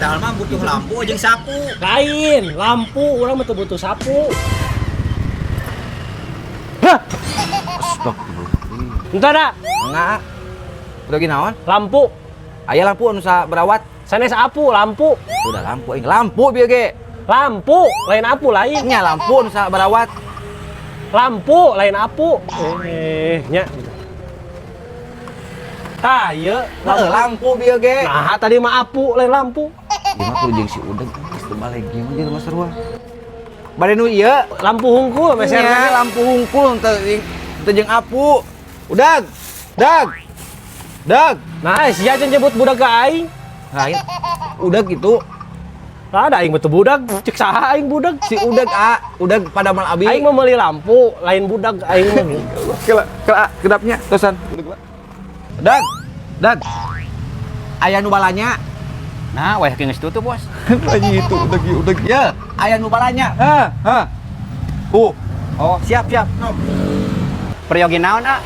Padahal mah butuh lampu jeung sapu. Lain, lampu urang mah teu butuh sapu. Hah. Astagfirullah. Entah dah. Enggak. Udah ginaon? Lampu. Aya lampu anu berawat. Sanes apu, lampu. Udah lampu aing. Lampu bieu ge. Lampu, lain apu lain. Nya lampu anu berawat. Lampu, lain apu. Nya. Tah, ieu Lampu bieu ge. Nah, tadi mah apu, lain lampu. Ieu mah kudu jeung si Udeg geus teu balik ge di rumah sarua. Bade nu ieu Lampu hungkul meser nya lampu hungkul teu jeung apu. Udag. Dag. Dag. Nah, sia aja nyebut budak ke aing. Lain. Udag gitu. Lah ada aing betul budak, cek saha aing budak. Si Udag Udag pada mal abi. Aing mau meuli lampu, lain budak aing mah. Kela kedapnya terusan. Dag. Dag. Aya nu balanya. Nah, weh geus tutup, Bos. Lagi itu udah ya. Aya nu balanya. Hah. Oh, siap. Peryogi naon, A?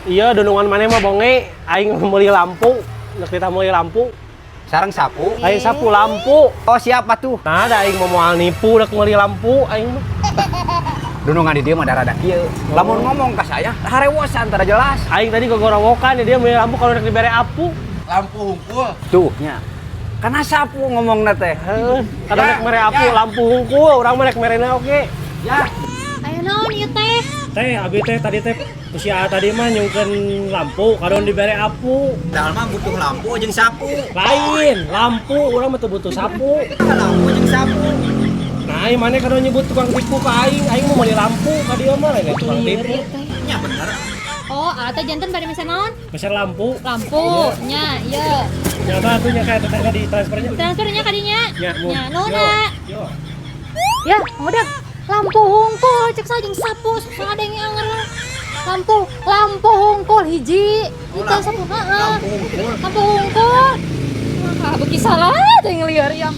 Iya, dunungan maneh mah bonge, aing meuli lampu. Nek kita meuli lampu, Sareng sapu. aing sapu lampu. Oh, siapa tuh? Nah, ada aing mau moal nipu nek meuli lampu aing mah. Dunungan di dia mah darada kieu. Lamun ngomong ka saya, harewosan tara jelas. Aing tadi gogorowokan ya dia meuli lampu kalau nek dibere apu. lampu hungkul. Tuh, nya. Kana sapu ngomongna teh. Heuh, kada nek mere apu lampu hungkul, urang mah nek merena oke. Ya. Ayo naon ieu teh? Teh, abi teh tadi teh usia tadi mah nyungkeun lampu, kadon dibere apu. Padahal mah butuh lampu jeung sapu. Lain, lampu urang mah teu butuh sapu. Lampu jeung sapu. Nah, ieu maneh kadon nyebut tukang tipu ka aing mah meuli lampu ka dieu mah lain tukang tipu. Nya bener. Oh, atau jantan pada mesin naon? Meser lampu. Lampu, nya, iya. Nyata atuh nya kayak tetehnya di transfernya. Transfernya kadinya. Nya, mun. Nya, nona. Yo. Ya, udah. Lampu hungkul, cek saja sapu, ada yang anger. Lampu hungkul hiji. Itu sapu, Lampu hungkul. Nah, beki salah, ada yang liar ya.